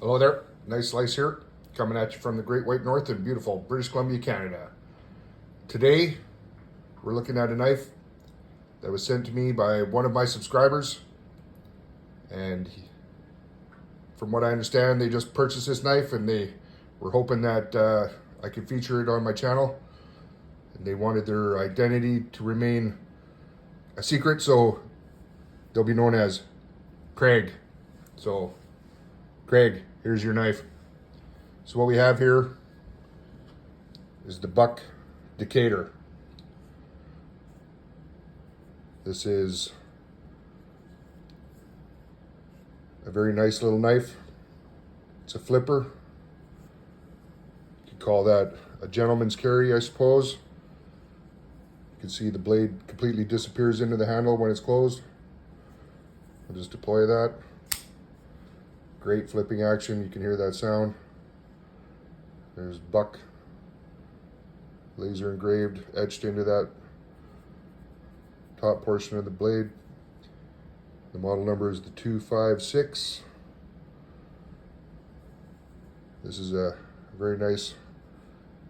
Hello there, nice slice here, coming at you from the Great White North in beautiful British Columbia, Canada. Today, we're looking at a knife that was sent to me by one of my subscribers, and from what I understand, they just purchased this knife and they were hoping that I could feature it on my channel, and they wanted their identity to remain a secret, so they'll be known as Craig. So, Craig, here's your knife. So what we have here is the Buck Decatur. This is a very nice little knife. It's a flipper. You could call that a gentleman's carry, I suppose. You can see the blade completely disappears into the handle when it's closed. I'll just deploy that. Great flipping action, you can hear that sound. There's Buck, laser engraved, etched into that top portion of the blade. The model number is the 256. This is a very nice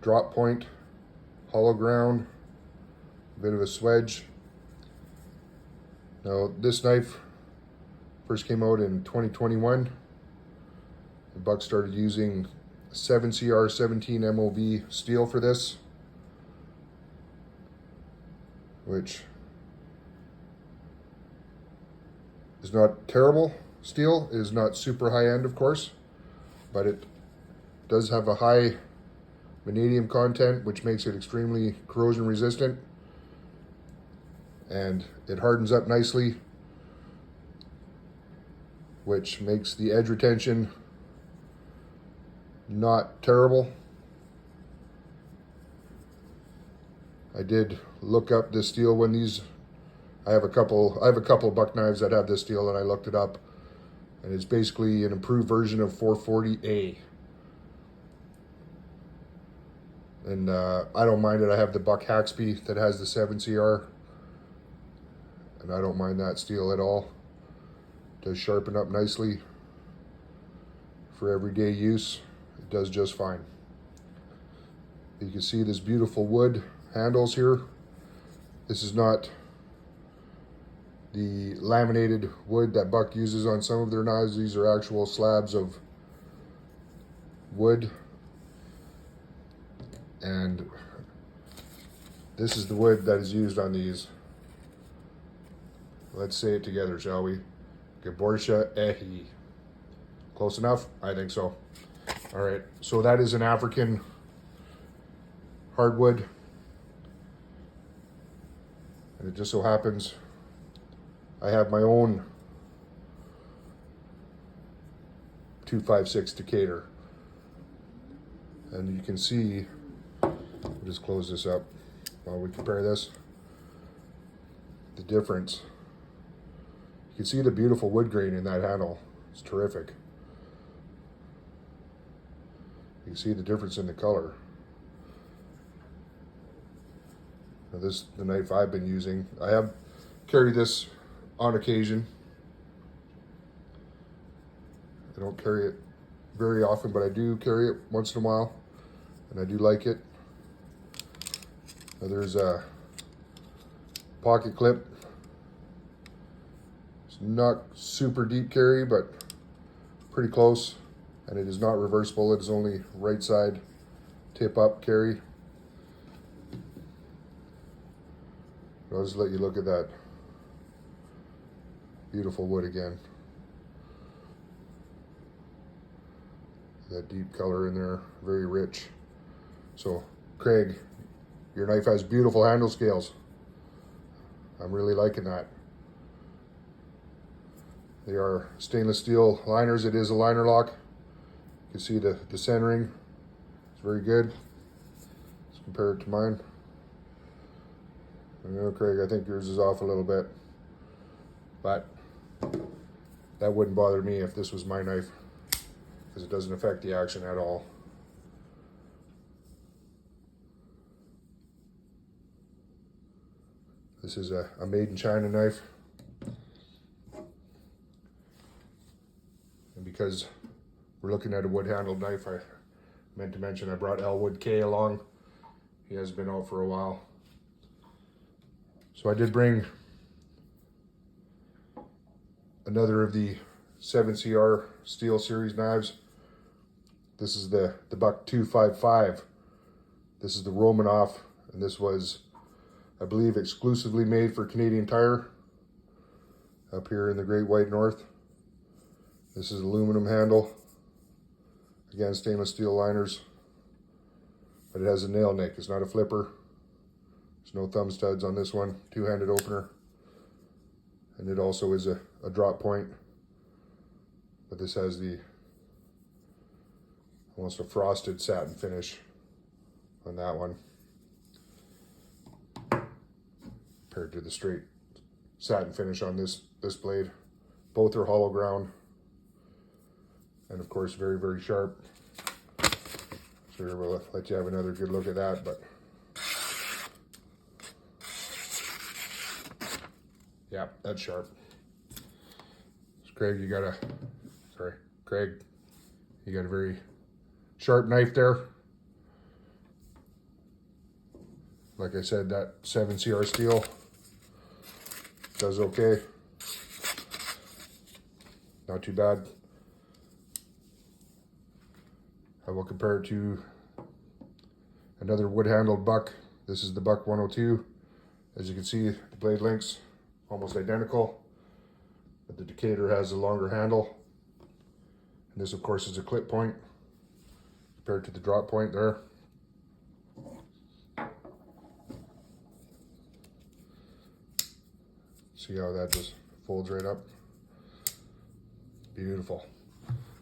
drop point, hollow ground, a bit of a swedge. Now this knife first came out in 2021. The Buck started using 7CR17 MOV steel for this, which is not terrible steel. It is not super high end, of course, but it does have a high vanadium content, which makes it extremely corrosion resistant, and it hardens up nicely, which makes the edge retention not terrible. I did look up this steel when these, I have a couple Buck knives that have this steel, and I looked it up, and it's basically an improved version of 440A. And I don't mind it. I have the Buck Haxby that has the 7CR, and I don't mind that steel at all. It does sharpen up nicely for everyday use. It does just fine. You can see this beautiful wood handles here. This is not the laminated wood that Buck uses on some of their knives. These are actual slabs of wood, and this is the wood that is used on these. Let's say it together, shall we? Gaborsha Ehi. Close enough? I think so. All right, so that is an African hardwood, and it just so happens I have my own 256 Decatur, and you can see, we'll just close this up while we compare this, the difference. You can see the beautiful wood grain in that handle. It's terrific. You can see the difference in the color. Now this, the knife I've been using, I have carried this on occasion. I don't carry it very often, but I do carry it once in a while, and I do like it. Now there's a pocket clip. It's not super deep carry, but pretty close, and it is not reversible. It is only right side tip up carry. I'll just let you look at that beautiful wood again. That deep color in there, very rich. So, Craig, your knife has beautiful handle scales. I'm really liking that. They are stainless steel liners. It is a liner lock. You can see the centering. It's very good. Let's compare it to mine. I know, Craig, I think yours is off a little bit, but that wouldn't bother me if this was my knife, because it doesn't affect the action at all. This is a made in China knife. And because We're looking at a wood-handled knife. I meant to mention I brought Elwood K along. He has been out for a while. So I did bring another of the 7CR Steel Series knives. This is the Buck 255. This is the Romanoff, and this was, I believe, exclusively made for Canadian Tire up here in the Great White North. This is aluminum handle. Again, stainless steel liners, but it has a nail nick. It's not a flipper. There's no thumb studs on this one. Two-handed opener. And it also is a drop point. But this has the almost a frosted satin finish on that one, compared to the straight satin finish on this blade. Both are hollow ground, and of course very, very sharp. Sure, we'll let you have another good look at that, but yeah, that's sharp. So Craig, you got a very sharp knife there. Like I said, that 7CR steel does okay. Not too bad. I will compare it to another wood-handled buck. This is the Buck 102. As you can see, the blade links almost identical, but the Decatur has a longer handle. And this, of course, is a clip point compared to the drop point there. See how that just folds right up? Beautiful.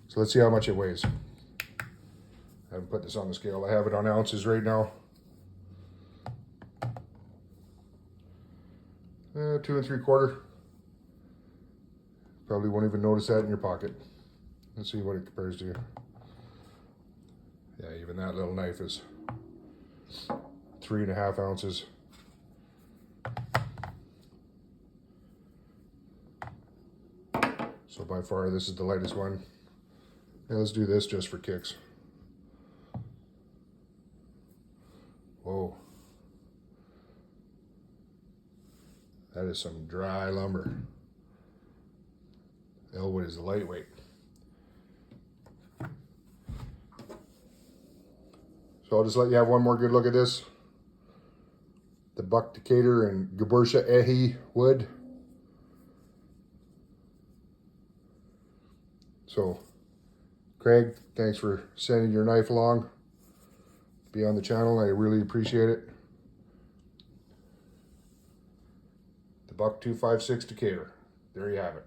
So let's see how much it weighs. I haven't put this on the scale. I have it on ounces right now. 2 3/4. Probably won't even notice that in your pocket. Let's see what it compares to. Yeah, even that little knife is 3.5 ounces. So by far, this is the lightest one. Yeah, let's do this just for kicks. Whoa. That is some dry lumber. Elwood is lightweight. So I'll just let you have one more good look at this. The Buck Decatur and Gebursha Ehi wood. So, Craig, thanks for sending your knife along. Be on the channel, I really appreciate it. The Buck 256 Decatur. There you have it.